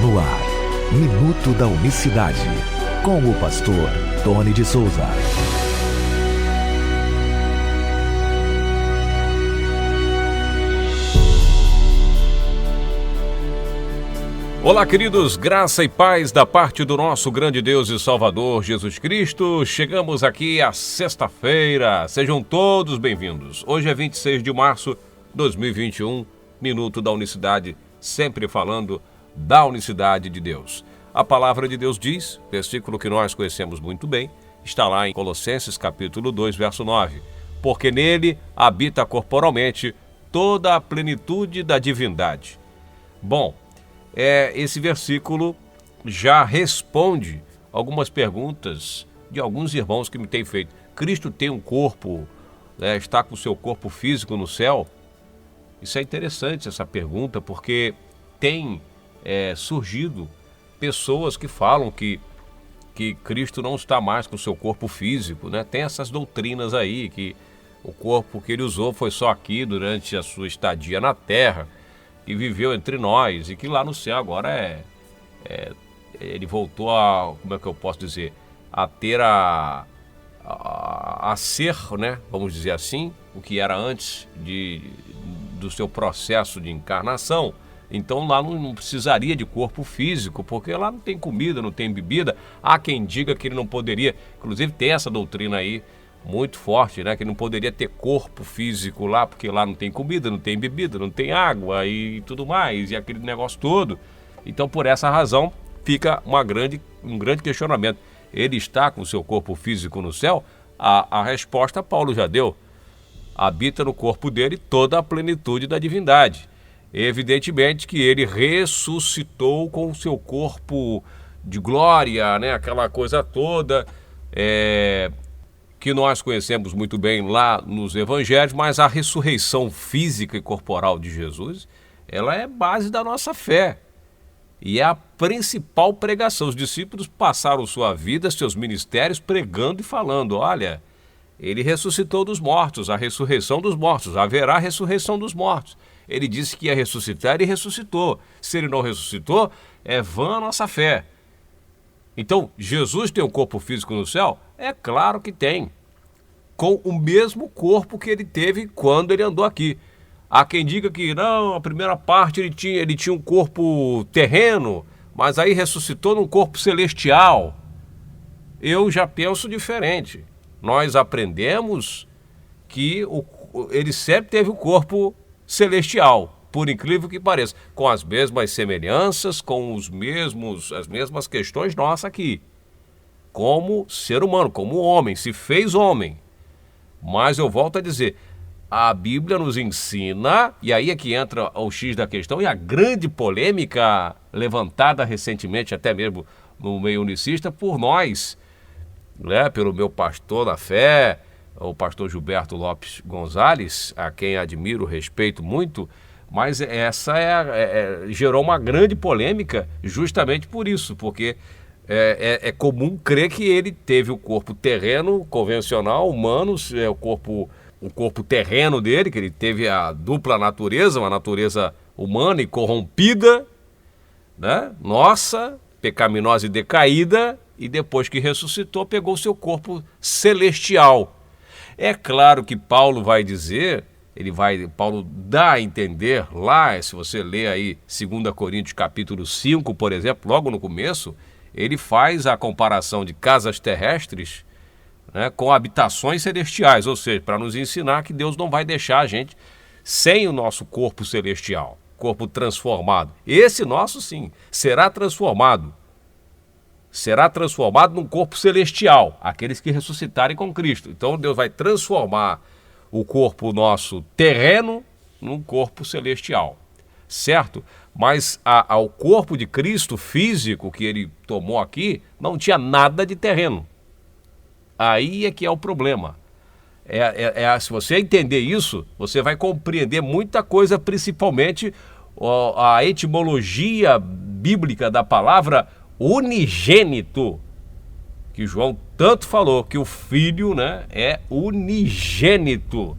No ar, Minuto da Unicidade, com o pastor Tony de Souza. Olá, queridos, graça e paz da parte do nosso grande Deus e Salvador Jesus Cristo. Chegamos aqui à sexta-feira, sejam todos bem-vindos. Hoje é 26 de março de 2021, Minuto da Unicidade, sempre falando da unicidade de Deus. A palavra de Deus diz, versículo que nós conhecemos muito bem, está lá em Colossenses capítulo 2, verso 9. Porque nele habita corporalmente toda a plenitude da divindade. Bom, esse versículo já responde algumas perguntas de alguns irmãos que me têm feito. Cristo tem um corpo, está com o seu corpo físico no céu? Isso é interessante, essa pergunta, porque tem surgido pessoas que falam que Cristo não está mais com o seu corpo físico, né? Tem essas doutrinas aí, que o corpo que ele usou foi só aqui durante a sua estadia na terra, que viveu entre nós, e que lá no céu agora ele voltou a, como é que eu posso dizer, a ter a ser, né, vamos dizer assim, o que era antes do seu processo de encarnação. Então lá não precisaria de corpo físico, porque lá não tem comida, não tem bebida. Há quem diga que ele não poderia, inclusive tem essa doutrina aí, muito forte, né? Que não poderia ter corpo físico lá, porque lá não tem comida, não tem bebida, não tem água e tudo mais, e aquele negócio todo. Então, por essa razão, fica um grande questionamento. Ele está com o seu corpo físico no céu? A resposta Paulo já deu. Habita no corpo dele toda a plenitude da divindade. Evidentemente que ele ressuscitou com o seu corpo de glória, né? Aquela coisa toda, que nós conhecemos muito bem lá nos evangelhos, mas a ressurreição física e corporal de Jesus, ela é base da nossa fé. E é a principal pregação. Os discípulos passaram sua vida, seus ministérios, pregando e falando, olha, ele ressuscitou dos mortos, a ressurreição dos mortos, haverá ressurreição dos mortos. Ele disse que ia ressuscitar e ressuscitou. Se ele não ressuscitou, é vã a nossa fé. Então, Jesus tem um corpo físico no céu? É claro que tem. Com o mesmo corpo que ele teve quando ele andou aqui. Há quem diga que não, a primeira parte ele tinha um corpo terreno, mas aí ressuscitou num corpo celestial. Eu já penso diferente. Nós aprendemos que ele sempre teve o corpo celestial, por incrível que pareça, com as mesmas semelhanças, com as mesmas questões nossas aqui, como ser humano, como homem, se fez homem. Mas eu volto a dizer, a Bíblia nos ensina, e aí é que entra o X da questão, e a grande polêmica levantada recentemente, até mesmo no meio unicista, por nós, né, pelo meu pastor da fé, o pastor Gilberto Lopes Gonzalez, a quem admiro, respeito muito, mas essa gerou uma grande polêmica justamente por isso, porque é comum crer que ele teve o corpo terreno, convencional, humano, o corpo terreno dele, que ele teve a dupla natureza, uma natureza humana e corrompida, né? Nossa, pecaminosa e decaída, e depois que ressuscitou, pegou o seu corpo celestial. É claro que Paulo vai dizer, Paulo dá a entender lá, se você ler aí 2 Coríntios capítulo 5, por exemplo, logo no começo, ele faz a comparação de casas terrestres, né, com habitações celestiais, ou seja, para nos ensinar que Deus não vai deixar a gente sem o nosso corpo celestial, corpo transformado. Esse nosso, sim, será transformado num corpo celestial, aqueles que ressuscitarem com Cristo. Então Deus vai transformar o corpo nosso terreno num corpo celestial, certo? Mas o corpo de Cristo físico que ele tomou aqui não tinha nada de terreno. Aí é que é o problema. Se você entender isso, você vai compreender muita coisa, principalmente a etimologia bíblica da palavra unigênito, que João tanto falou, que o Filho, né, é unigênito.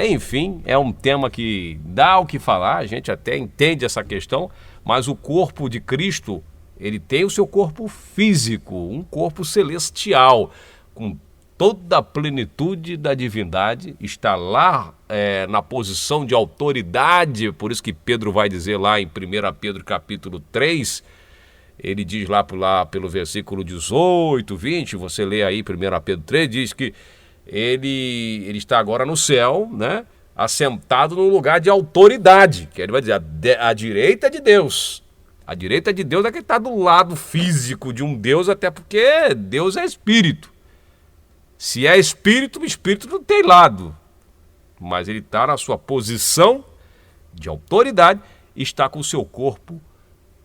Enfim, é um tema que dá o que falar, a gente até entende essa questão, mas o corpo de Cristo, ele tem o seu corpo físico, um corpo celestial, com toda a plenitude da divindade, está lá na posição de autoridade, por isso que Pedro vai dizer lá em 1 Pedro capítulo 3, ele diz lá pelo versículo 18, 20, você lê aí 1 Pedro 3, diz que ele está agora no céu, né, assentado num lugar de autoridade, que ele vai dizer, a direita de Deus. A direita de Deus é que está do lado físico de um Deus, até porque Deus é espírito. Se é espírito, o espírito não tem lado. Mas ele está na sua posição de autoridade e está com o seu corpo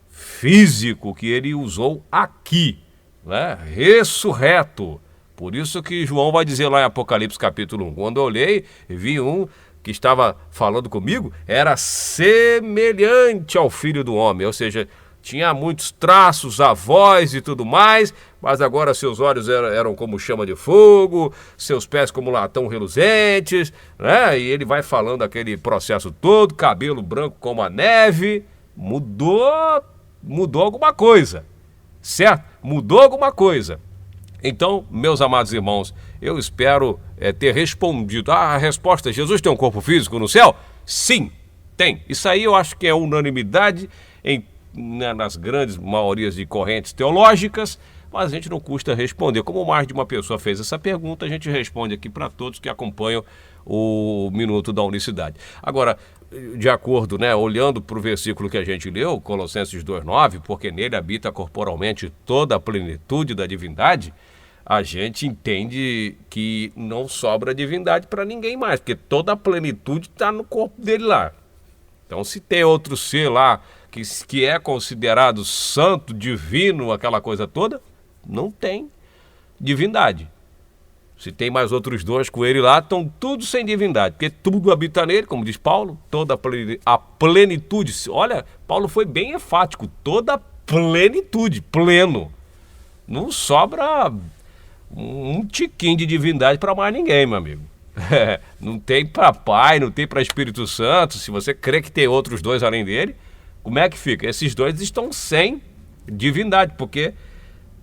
físico que ele usou aqui, né? Ressurreto. Por isso que João vai dizer lá em Apocalipse capítulo 1, quando eu olhei, vi um que estava falando comigo, era semelhante ao Filho do Homem, ou seja, tinha muitos traços, a voz e tudo mais, mas agora seus olhos eram como chama de fogo, seus pés como latão reluzentes, né? E ele vai falando aquele processo todo, cabelo branco como a neve, mudou alguma coisa, certo? Mudou alguma coisa. Então, meus amados irmãos, eu espero ter respondido. A resposta é: Jesus tem um corpo físico no céu? Sim, tem. Isso aí eu acho que é unanimidade nas grandes maiorias de correntes teológicas, mas a gente não custa responder. Como mais de uma pessoa fez essa pergunta, a gente responde aqui para todos que acompanham o Minuto da Unicidade. Agora, de acordo, né, olhando para o versículo que a gente leu, Colossenses 2,9, porque nele habita corporalmente toda a plenitude da divindade, a gente entende que não sobra divindade para ninguém mais, porque toda a plenitude está no corpo dele lá. Então, se tem outro ser lá que é considerado santo, divino, aquela coisa toda, não tem divindade. Se tem mais outros dois com ele lá, estão tudo sem divindade, porque tudo habita nele, como diz Paulo, toda a plenitude. Olha, Paulo foi bem enfático, toda a plenitude, pleno. Não sobra um tiquinho de divindade para mais ninguém, meu amigo. Não tem para Pai, não tem para Espírito Santo. Se você crê que tem outros dois além dele, como é que fica? Esses dois estão sem divindade, porque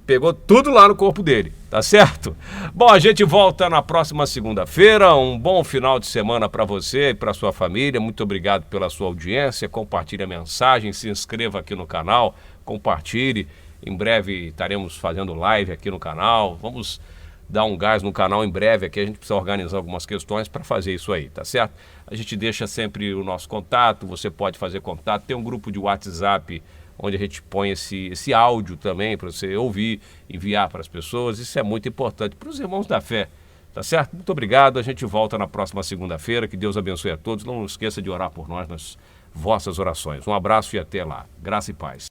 pegou tudo lá no corpo dele, tá certo? Bom, a gente volta na próxima segunda-feira. Um bom final de semana para você e para sua família. Muito obrigado pela sua audiência. Compartilhe a mensagem, se inscreva aqui no canal, compartilhe. Em breve estaremos fazendo live aqui no canal. Vamos dar um gás no canal em breve aqui. A gente precisa organizar algumas questões para fazer isso aí, tá certo? A gente deixa sempre o nosso contato, você pode fazer contato. Tem um grupo de WhatsApp onde a gente põe esse áudio também para você ouvir, enviar para as pessoas. Isso é muito importante para os irmãos da fé, tá certo? Muito obrigado, a gente volta na próxima segunda-feira. Que Deus abençoe a todos. Não esqueça de orar por nós nas vossas orações. Um abraço e até lá. Graça e paz.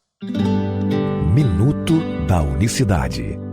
Minuto da Unicidade.